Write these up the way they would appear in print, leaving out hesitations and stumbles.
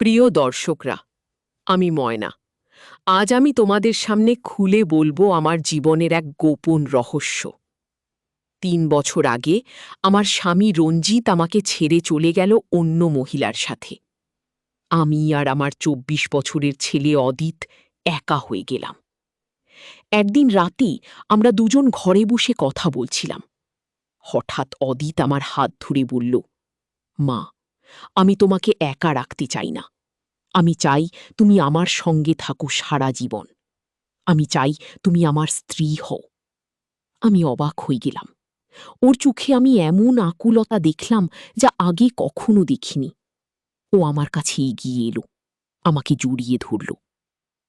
প্রিয় দর্শকরা, আমি ময়না। আজ আমি তোমাদের সামনে খুলে বলবো আমার জীবনের এক গোপন রহস্য। ৩ বছর আগে আমার স্বামী রঞ্জিত আমাকে ছেড়ে চলে গেল অন্য মহিলার সাথে। আমি আর আমার ২৪ বছরের ছেলে অদিত একা হয়ে গেলাম। একদিন রাতেই আমরা দুজন ঘরে বসে কথা বলছিলাম। হঠাৎ অদিত আমার হাত ধরে বলল, মা, আমি তোমাকে একা রাখতে চাই না। আমি চাই তুমি আমার সঙ্গে থাকো সারা জীবন। আমি চাই তুমি আমার স্ত্রী হও। আমি অবাক হয়ে গেলাম। ওর চোখে আমি এমন আকুলতা দেখলাম যা আগে কখনো দেখিনি। ও আমার কাছে এগিয়ে এলো, আমাকে জড়িয়ে ধরল।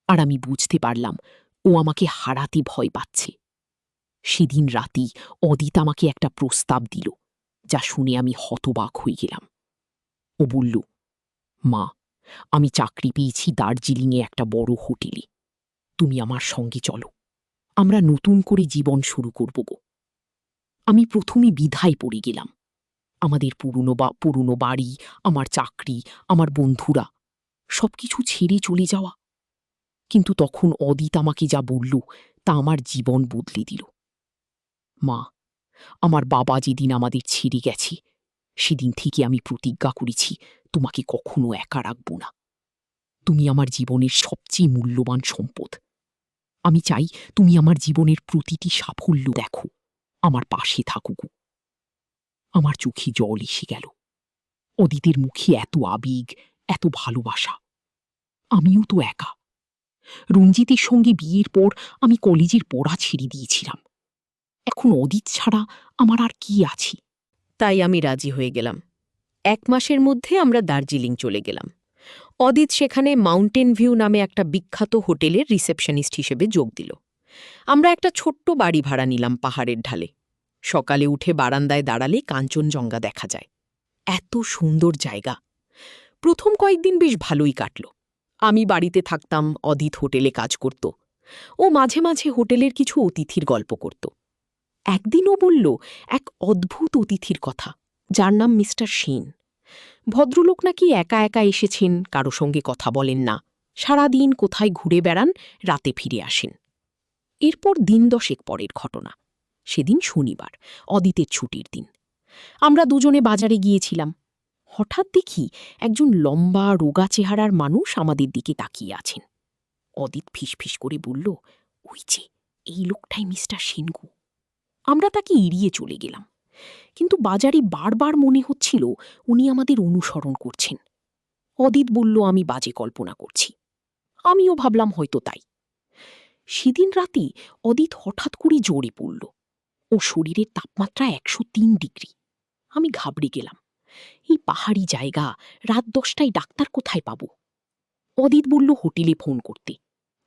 আর আমি বুঝতে পারলাম ও আমাকে হারাতে ভয় পাচ্ছে। সেদিন রাতেই অদিত আমাকে একটা প্রস্তাব দিল, যা শুনে আমি হতবাক হয়ে গেলাম। ও বলল, মা, আমি চাকরি পেয়েছি দার্জিলিংয়ে একটা বড় হোটেলে। তুমি আমার সঙ্গে চলো, আমরা নতুন করে জীবন শুরু করব গো। আমি প্রথমে দ্বিধায় পড়ে গেলাম। আমাদের পুরনো বাড়ি, আমার চাকরি, আমার বন্ধুরা, সবকিছু ছেড়ে চলে যাওয়া। কিন্তু তখন অদিত আমাকে যা বলল তা আমার জীবন বদলে দিল। মা, আমার বাবা যেদিন আমাদের ছেড়ে গেছে, সেদিন থেকে আমি প্রতিজ্ঞা করেছি তোমাকে কখনো একা রাখব না। তুমি আমার জীবনের সবচেয়ে মূল্যবান সম্পদ। আমি চাই তুমি আমার জীবনের প্রতিটি সাফল্য দেখো, আমার পাশে থাকুক। আমার চোখে জল এসে গেল। অদিতের মুখে এত আবেগ, এত ভালোবাসা। আমিও তো একা। রঞ্জিতের সঙ্গে বিয়ের পর আমি কলেজের পড়া ছেড়ে দিয়েছিলাম। এখন অদিত ছাড়া আমার আর কি আছে? তাই আমি রাজি হয়ে গেলাম। ১ মাসের মধ্যে আমরা দার্জিলিং চলে গেলাম। অদিত সেখানে মাউন্টেন ভিউ নামে একটা বিখ্যাত হোটেলের রিসেপশনিস্ট হিসেবে যোগ দিল। আমরা একটা ছোট্ট বাড়ি ভাড়া নিলাম পাহাড়ের ঢালে। সকালে উঠে বারান্দায় দাঁড়ালে কাঞ্চনজঙ্ঘা দেখা যায়। এত সুন্দর জায়গা। প্রথম কয়েকদিন বেশ ভালোই কাটল। আমি বাড়িতে থাকতাম, অদিত হোটেলে কাজ করত। ও মাঝে মাঝে হোটেলের কিছু অতিথির গল্প করত। একদিন ও বলল এক অদ্ভুত অতিথির কথা, যার নাম মিস্টার সেন। ভদ্রলোক নাকি একা একা এসেছেন, কারো সঙ্গে কথা বলেন না, সারাদিন কোথায় ঘুরে বেড়ান, রাতে ফিরে আসেন। এরপর দিন ১০ পরের ঘটনা। সেদিন শনিবার, অদিতের ছুটির দিন। আমরা দুজনে বাজারে গিয়েছিলাম। হঠাৎ দেখি একজন লম্বা রোগা চেহারার মানুষ আমাদের দিকে তাকিয়ে আছেন। অদিত ফিসফিস করে বলল, ওই যে, এই লোকটাই মিস্টার সেনগু। আমরা তাকে এড়িয়ে চলে গেলাম, কিন্তু বাজারে বারবার মনে হচ্ছিল উনি আমাদের অনুসরণ করছেন। অদিত বলল আমি বাজে কল্পনা করছি। আমিও ভাবলাম হয়তো তাই। সেদিন রাতে অদিত হঠাৎ করে জ্বরে পড়ল। ও শরীরের তাপমাত্রা ১০৩ ডিগ্রি। আমি ঘাবড়ে গেলাম। এই পাহাড়ি জায়গা, রাত ১০টায় ডাক্তার কোথায় পাব? অদিত বলল হোটেলে ফোন করতে।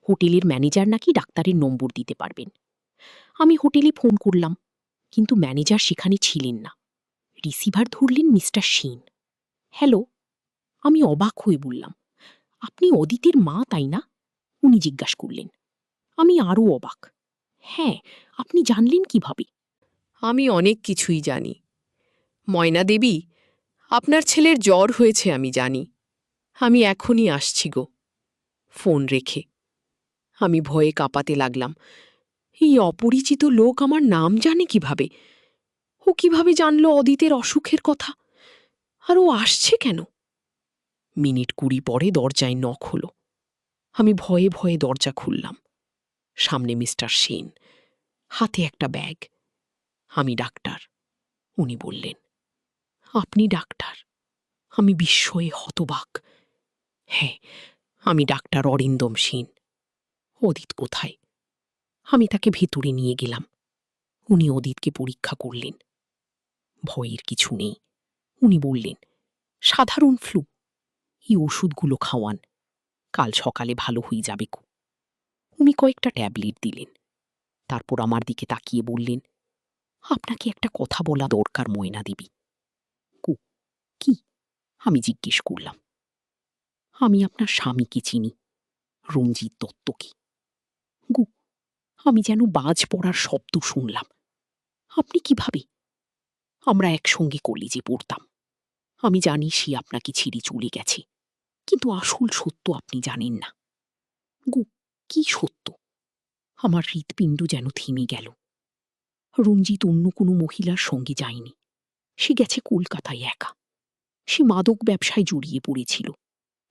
হোটেলের ম্যানেজার নাকি ডাক্তারের নম্বর দিতে পারবেন। আমি হোটেলে ফোন করলাম, কিন্তু ম্যানেজার সেখানে ছিলেন না। রিসিভার ধরলেন মিস্টার সেন। হ্যালো। আমি অবাক হয়ে বললাম, আপনি অদিতের মা, তাই না? উনি জিজ্ঞাসা করলেন। আমি আরও অবাক। হ্যাঁ, আপনি জানলেন কিভাবে? আমি অনেক কিছুই জানি ময়না দেবী। আপনার ছেলের জ্বর হয়েছে আমি জানি। আমি এখনই আসছি গো। ফোন রেখে আমি ভয়ে কাঁপাতে লাগলাম। এই অপরিচিত লোক আমার নাম জানে কিভাবে? ও কিভাবে জানল অদিতের অসুখের কথা? আর ও আসছে কেন? মিনিট ২০ পরে দরজায় নক হলো। আমি ভয়ে ভয়ে দরজা খুললাম। সামনে মিস্টার সেন, হাতে একটা ব্যাগ। আমি ডাক্তার। উনি বললেন, আপনি ডাক্তার? আমি বিস্ময়ে হতবাক। হ্যাঁ, আমি ডাক্তার অরিন্দম সেন। অদিত কোথায়? আমি তাকে ভেতরে নিয়ে গেলাম। উনি অদিতকে পরীক্ষা করলেন। ভয়ের কিছু নেই, উনি বললেন, সাধারণ ফ্লু। এই ওষুধগুলো খাওয়ান, কাল সকালে ভালো হয়ে যাবে। উনি কয়েকটা ট্যাবলেট দিলেন। তারপর আমার দিকে তাকিয়ে বললেন, আপনাকে একটা কথা বলা দরকার ময়না দেবী। কি? আমি জিজ্ঞেস করলাম। আমি আপনার স্বামীকে চিনি, রঞ্জিত দত্তকে। গু, আমি যেন বাজ পড়ার শব্দ শুনলাম। আপনি কিভাবে? আমরা একসঙ্গে কলেজে পড়তাম। আমি জানি সে আপনাকে ছেড়ে চলে গেছে। কিন্তু আসল সত্য আপনি জানেন না। গো, কি সত্য? আমার হৃৎপিণ্ড যেন থেমে গেল। রঞ্জিত অন্য কোনো মহিলার সঙ্গে যায়নি। সে গেছে কলকাতায় একা। সে মাদক ব্যবসায় জড়িয়ে পড়েছিল,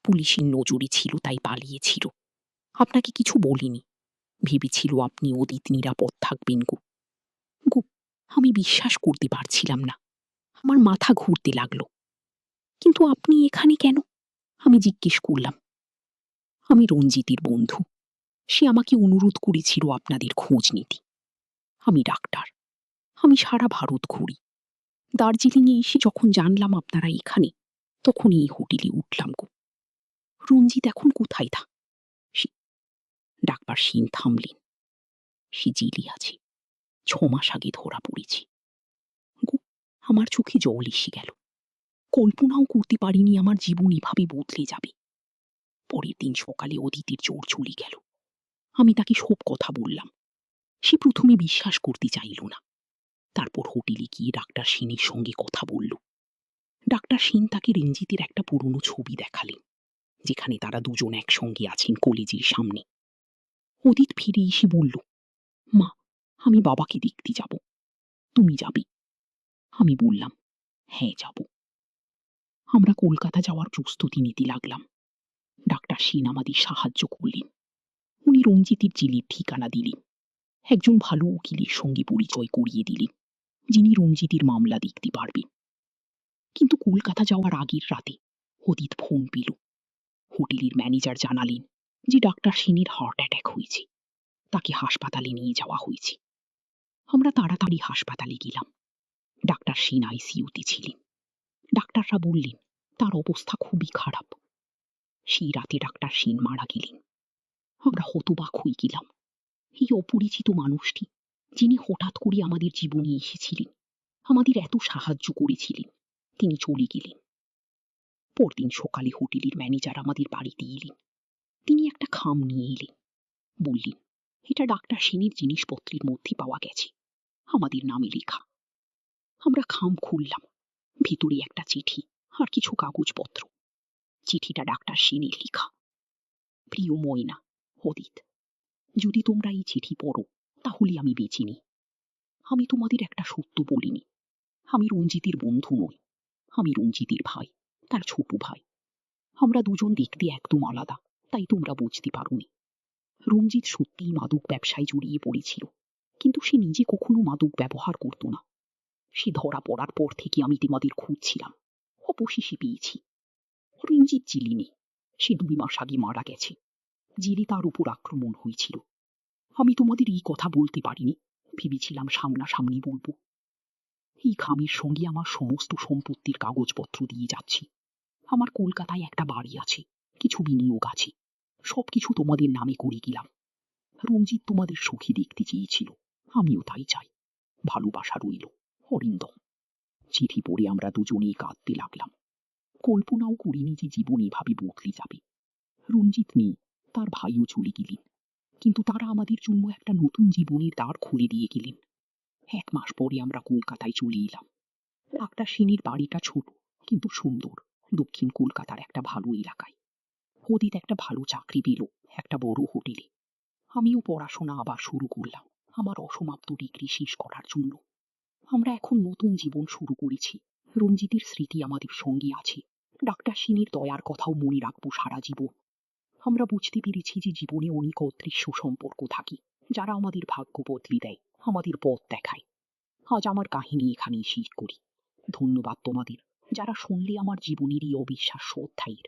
পুলিশের নজরে ছিল তাই পালিয়েছিল। আপনাকে কিছু বলিনি, ভেবেছিল আপনি অতীত নিরাপদ থাকবেন। গো গো, আমি বিশ্বাস করতে পারছিলাম না। আমার মাথা ঘুরতে লাগলো। কিন্তু আপনি এখানে কেন? আমি জিজ্ঞেস করলাম। আমি রঞ্জিতের বন্ধু। সে আমাকে অনুরোধ করেছিল আপনাদের খোঁজ নিতে। আমি ডাক্তার। আমি সারা ভারত ঘুরি। দার্জিলিংয়ে এসে যখন জানলাম আপনারা এখানে, তখন এই হোটেলে উঠলাম। গো, রঞ্জিত এখন কোথায় ডাক্তার সেন থামলেন। সে জেলে আছে, 6 মাস আগে ধরা পড়েছি। গো, আমার চোখে জল এসে গেল। কল্পনাও করতে পারিনি আমার জীবন এভাবে বদলে যাবে। পরের দিন সকালে অদিতির জ্বর চলে গেল। আমি তাকে সব কথা বললাম। সে প্রথমে বিশ্বাস করতে চাইল না। তারপর হোটেলে গিয়ে ডাক্তার সেনের সঙ্গে কথা বলল। ডাক্তার সেন তাকে রঞ্জিতের একটা পুরনো ছবি দেখালেন, যেখানে তারা দুজন একসঙ্গে আছেন কলেজের সামনে। অদিত ফিরে এসে বলল, মা, আমি বাবাকে দেখতে যাব। তুমি যাবে? আমি বললাম, হ্যাঁ, যাব। আমরা কলকাতা যাওয়ার প্রস্তুতি নিতে লাগলাম। ডাক্তার সেন আমাদের সাহায্য করলেন। উনি রঞ্জিতের জেলের ঠিকানা দিলেন। একজন ভালো উকিলের সঙ্গে পরিচয় করিয়ে দিলেন, যিনি রঞ্জিতের মামলা দেখতে পারবেন। কিন্তু কলকাতা যাওয়ার আগের রাতে অদিত ফোন পেল। হোটেলের ম্যানেজার জানালেন যে ডাক্তার সেনের হার্ট অ্যাটাক হয়েছে, তাকে হাসপাতালে নিয়ে যাওয়া হয়েছে। আমরা তাড়াতাড়ি হাসপাতালে গেলাম। ডাক্তার সেন আইসিইউতে ছিলেন। ডাক্তাররা বললেন তার অবস্থা খুবই খারাপ। সেই রাতে ডাক্তার সেন মারা গেলেন। আমরা হতবাক হয়ে গেলাম। এই অপরিচিত মানুষটি, যিনি হঠাৎ করে আমাদের জীবনে এসেছিলেন, আমাদের এত সাহায্য করেছিলেন, তিনি চলে গেলেন। পরদিন সকালে হোটেলের ম্যানেজার আমাদের বাড়িতে এলেন। তিনি একটা খাম নিয়ে এলেন। বললেন, এটা ডাক্তার সেনের জিনিসপত্রের মধ্যে পাওয়া গেছে, আমাদের নামে লেখা। আমরা খাম খুললাম। ভিতরে একটা চিঠি আর কিছু কাগজপত্র। চিঠিটা ডাক্তার সেনের লেখা। প্রিয় ময়না, অদিত, যদি তোমরা এই চিঠি পড়ো তাহলে আমি বেঁচে নেই। আমি তোমাদের একটা সত্য বলিনি। আমি রঞ্জিতের বন্ধু নই। আমি রঞ্জিতের ভাই, তার ছোট ভাই। আমরা দুজন দেখতে একদম আলাদা, তাই তোমরা বুঝতে পারোনি। রঞ্জিত সত্যিই মাদক ব্যবসায় জড়িয়ে পড়েছিল, কিন্তু সে নিজে কখনো মাদক ব্যবহার করত না। সে ধরা পড়ার পর থেকে আমি তোমাদের খুঁজছিলাম, অবশেষে পেয়েছি। রঞ্জিত জেলে নেই, সে 2 মাস আগে মারা গেছে। জেলে তার উপর আক্রমণ হয়েছিল। আমি তোমাদের এই কথা বলতে পারিনি, ভেবেছিলাম সামনাসামনি বলবো। এই খামের সঙ্গে আমার সমস্ত সম্পত্তির কাগজপত্র দিয়ে যাচ্ছি। আমার কলকাতায় একটা বাড়ি আছে, কিছু বিনিয়োগ আছে, সবকিছু তোমাদের নামে করে গেলাম। রঞ্জিত তোমাদের সুখী দেখতে চেয়েছিল, আমিও তাই চাই। ভালোবাসা রইল, অরিন্দম। চিঠি পড়ে আমরা দুজনেই কাঁদতে লাগলাম। কল্পনাও করিনি যে জীবন এভাবে বদলে যাবে। রঞ্জিত নেই, তার ভাইও চলে গেলেন, কিন্তু তারা আমাদের জন্য একটা নতুন জীবনের দ্বার খুলে দিয়ে গেলেন। 1 মাস পরে আমরা কলকাতায় চলে এলাম। ডাক্তার সেনের বাড়িটা ছোট কিন্তু সুন্দর, দক্ষিণ কলকাতার একটা ভালো এলাকায়। অদিত একটা ভালো চাকরি পেল একটা বড় হোটেলে। আমিও পড়াশোনা আবার শুরু করলাম, আমার অসমাপ্ত ডিগ্রি শেষ করার জন্য। আমরা এখন নতুন জীবন শুরু করেছি। রঞ্জিতের স্মৃতি আমাদের সঙ্গে আছে। ডাক্তার সেনের দয়ার কথাও মনে রাখবো সারা জীবন। আমরা বুঝতে পেরেছি যে জীবনে অনেক অদৃশ্য সম্পর্ক থাকে, যারা আমাদের ভাগ্য বদলে দেয়, আমাদের পথ দেখায়। আজ আমার কাহিনী এখানেই শেষ করি। ধন্যবাদ তোমাদের, যারা শুনলে আমার জীবনের এই অবিশ্বাস্য অধ্যায়ের।